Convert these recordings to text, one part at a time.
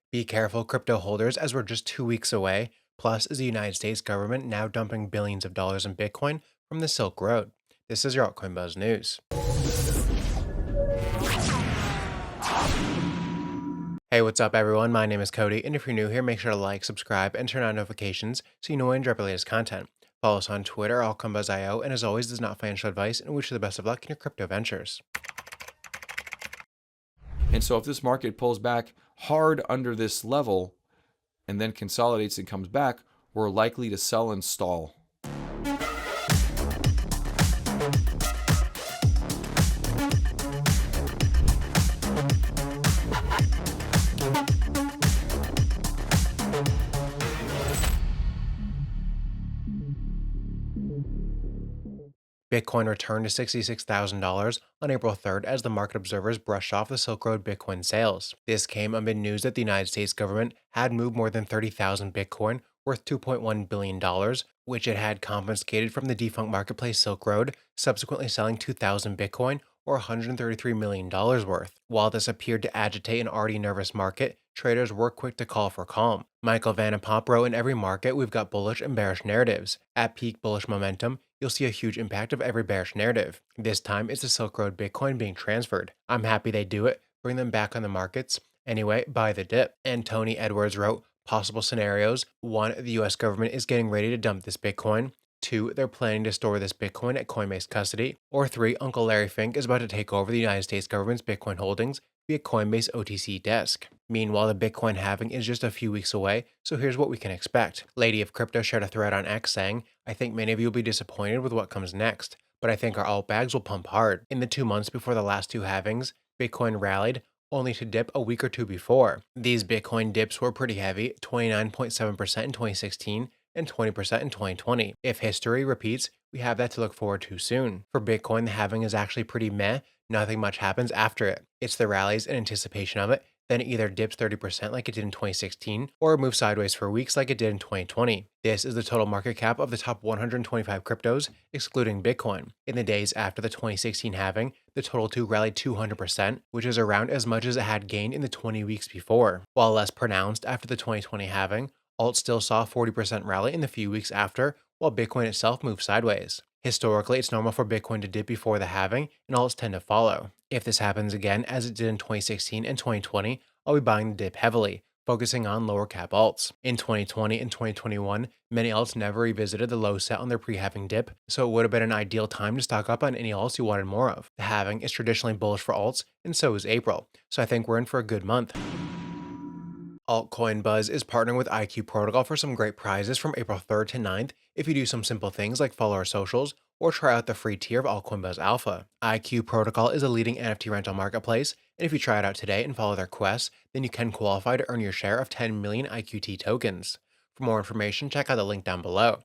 Be careful, crypto holders, as we're just 2 weeks away. Plus, is the United States government now dumping billions of dollars in Bitcoin from the Silk Road? This is your Altcoin Buzz News. Hey, what's up, everyone? My name is Cody, and if you're new here, make sure to like, subscribe, and turn on notifications so you know when I drop the latest content. Follow us on Twitter, AltcoinBuzzIO, and as always, this is not financial advice, and wish you the best of luck in your crypto ventures. And so if this market pulls back hard under this level and then consolidates and comes back, we're likely to sell and stall. Bitcoin returned to $66,000 on April 3rd as the market observers brushed off the Silk Road Bitcoin sales. This came amid news that the United States government had moved more than 30,000 Bitcoin worth $2.1 billion, which it had confiscated from the defunct marketplace Silk Road, subsequently selling 2,000 Bitcoin or $133 million worth. While this appeared to agitate an already nervous market, traders were quick to call for calm. Michael Vanapop wrote, "In every market, we've got bullish and bearish narratives. At peak bullish momentum, you'll see a huge impact of every bearish narrative. This time, it's the Silk Road Bitcoin being transferred. I'm happy they do it, bring them back on the markets. Anyway, buy the dip." And Tony Edwards wrote, "Possible scenarios. 1. The US government is getting ready to dump this Bitcoin. 2. They're planning to store this Bitcoin at Coinbase custody. Or 3. Uncle Larry Fink is about to take over the United States government's Bitcoin holdings via Coinbase OTC desk." Meanwhile, the Bitcoin halving is just a few weeks away, so here's what we can expect. Lady of Crypto shared a thread on X saying, "I think many of you will be disappointed with what comes next, but I think our alt bags will pump hard. In the 2 months before the last two halvings, Bitcoin rallied, only to dip a week or two before. These Bitcoin dips were pretty heavy, 29.7% in 2016 and 20% in 2020. If history repeats, we have that to look forward to soon. For Bitcoin, the halving is actually pretty meh. Nothing much happens after it. It's the rallies in anticipation of it, then it either dips 30% like it did in 2016, or it moves sideways for weeks like it did in 2020. This is the total market cap of the top 125 cryptos, excluding Bitcoin. In the days after the 2016 halving, the total two rallied 200%, which is around as much as it had gained in the 20 weeks before. While less pronounced after the 2020 halving, alt still saw a 40% rally in the few weeks after, while Bitcoin itself moved sideways. Historically, it's normal for Bitcoin to dip before the halving, and alts tend to follow. If this happens again, as it did in 2016 and 2020, I'll be buying the dip heavily, focusing on lower cap alts. In 2020 and 2021, many alts never revisited the low set on their pre-halving dip, so it would have been an ideal time to stock up on any alts you wanted more of. The halving is traditionally bullish for alts, and so is April, so I think we're in for a good month. Altcoin Buzz is partnering with IQ Protocol for some great prizes from April 3rd to 9th if you do some simple things like follow our socials or try out the free tier of Altcoin Buzz Alpha. IQ Protocol is a leading NFT rental marketplace, and if you try it out today and follow their quests, then you can qualify to earn your share of 10 million IQT tokens. For more information, check out the link down below.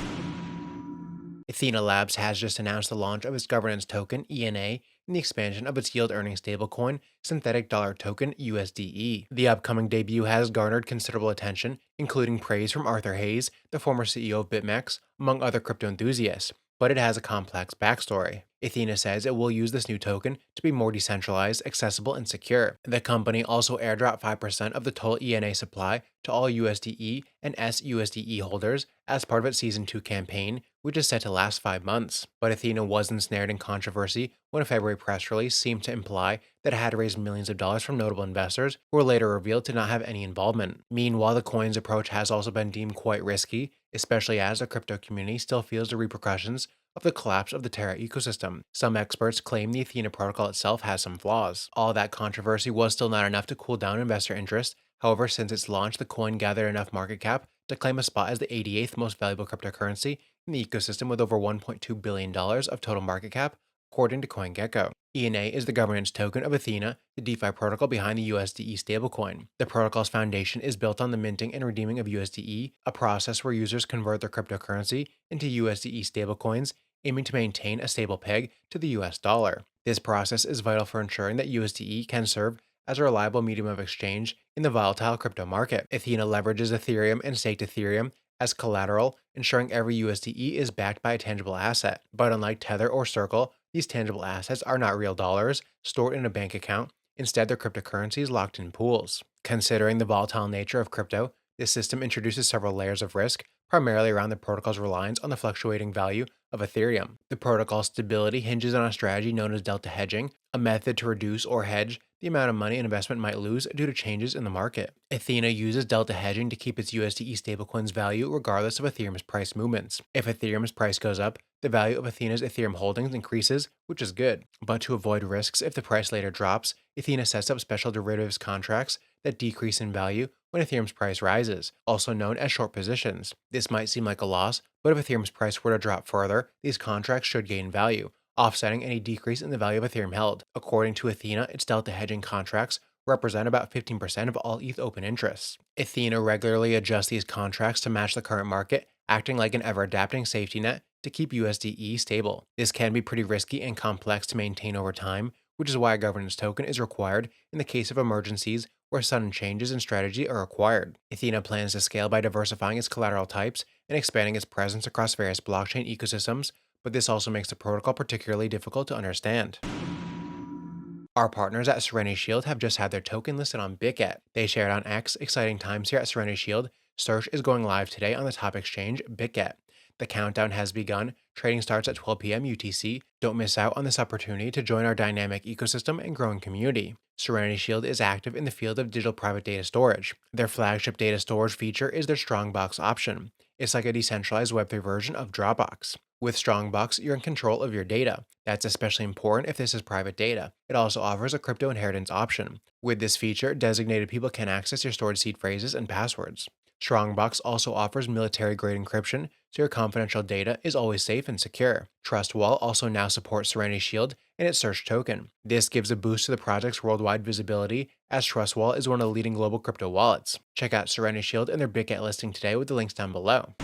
Ethen Labs has just announced the launch of its governance token, ENA, and the expansion of its yield-earning stablecoin, synthetic dollar token, USDE. The upcoming debut has garnered considerable attention, including praise from Arthur Hayes, the former CEO of BitMEX, among other crypto enthusiasts, but it has a complex backstory. Ethena says it will use this new token to be more decentralized, accessible, and secure. The company also airdropped 5% of the total ENA supply to all USDE and SUSDE holders as part of its Season 2 campaign, which is set to last 5 months. But Ethena was ensnared in controversy when a February press release seemed to imply that it had raised millions of dollars from notable investors who were later revealed to not have any involvement. Meanwhile, the coin's approach has also been deemed quite risky, especially as the crypto community still feels the repercussions of the collapse of the Terra ecosystem. Some experts claim the Ethena protocol itself has some flaws. All that controversy was still not enough to cool down investor interest. However, since its launch, the coin gathered enough market cap to claim a spot as the 88th most valuable cryptocurrency in the ecosystem with over $1.2 billion of total market cap, according to CoinGecko. ENA is the governance token of Ethena, the DeFi protocol behind the USDE stablecoin. The protocol's foundation is built on the minting and redeeming of USDE, a process where users convert their cryptocurrency into USDE stablecoins, aiming to maintain a stable peg to the US dollar. This process is vital for ensuring that USDE can serve as a reliable medium of exchange in the volatile crypto market. Ethena leverages Ethereum and staked Ethereum as collateral, ensuring every USDE is backed by a tangible asset. But unlike Tether or Circle, these tangible assets are not real dollars stored in a bank account. Instead, their cryptocurrency is locked in pools. Considering the volatile nature of crypto, this system introduces several layers of risk, primarily around the protocol's reliance on the fluctuating value of Ethereum. The protocol's stability hinges on a strategy known as delta hedging, a method to reduce or hedge the amount of money an investment might lose due to changes in the market. Ethena uses delta hedging to keep its USDE stablecoin's value regardless of Ethereum's price movements. If Ethereum's price goes up, the value of Ethena's Ethereum holdings increases, which is good. But to avoid risks if the price later drops, Ethena sets up special derivatives contracts that decrease in value when Ethereum's price rises, also known as short positions. This might seem like a loss, but if Ethereum's price were to drop further, these contracts should gain value, offsetting any decrease in the value of Ethereum held. According to Ethena, its delta hedging contracts represent about 15% of all ETH open interests. Ethena regularly adjusts these contracts to match the current market, acting like an ever-adapting safety net to keep USDE stable. This can be pretty risky and complex to maintain over time, which is why a governance token is required in the case of emergencies where sudden changes in strategy are required. Ethena plans to scale by diversifying its collateral types and expanding its presence across various blockchain ecosystems, but this also makes the protocol particularly difficult to understand. Our partners at Serenity Shield have just had their token listed on Bitget. They shared on X, exciting times here at Serenity Shield. Search is going live today on the top exchange, Bitget. The countdown has begun. Trading starts at 12 p.m. UTC. Don't miss out on this opportunity to join our dynamic ecosystem and growing community. Serenity Shield is active in the field of digital private data storage. Their flagship data storage feature is their Strongbox option. It's like a decentralized Web3 version of Dropbox. With Strongbox, you're in control of your data. That's especially important if this is private data. It also offers a crypto inheritance option. With this feature, designated people can access your stored seed phrases and passwords. Strongbox also offers military-grade encryption, so your confidential data is always safe and secure. TrustWall also now supports Serenity Shield and its Search token. This gives a boost to the project's worldwide visibility, as TrustWall is one of the leading global crypto wallets. Check out Serenity Shield and their Bitget listing today with the links down below.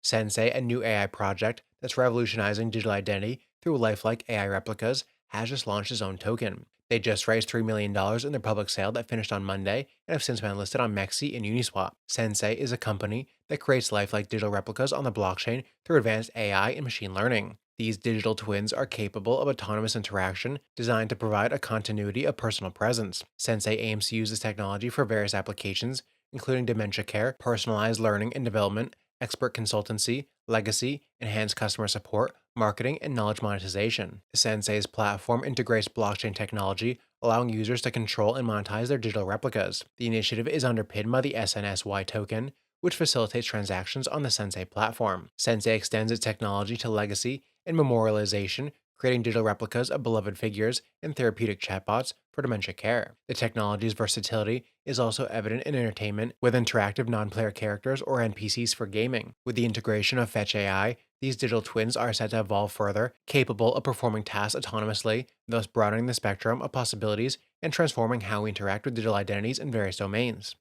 Sensay, a new AI project that's revolutionizing digital identity through lifelike AI replicas, has just launched its own token. They just raised $3 million in their public sale that finished on Monday and have since been listed on Mexi and Uniswap. Sensay is a company that creates lifelike digital replicas on the blockchain through advanced AI and machine learning. These digital twins are capable of autonomous interaction designed to provide a continuity of personal presence. Sensay aims to use this technology for various applications, including dementia care, personalized learning and development, expert consultancy, legacy, enhanced customer support, marketing, and knowledge monetization. Sensay's platform integrates blockchain technology, allowing users to control and monetize their digital replicas. The initiative is underpinned by the SNSY token, which facilitates transactions on the Sensay platform. Sensay extends its technology to legacy and memorialization, creating digital replicas of beloved figures and therapeutic chatbots for dementia care. The technology's versatility is also evident in entertainment, with interactive non-player characters or NPCs for gaming. With the integration of Fetch AI, these digital twins are set to evolve further, capable of performing tasks autonomously, thus broadening the spectrum of possibilities and transforming how we interact with digital identities in various domains.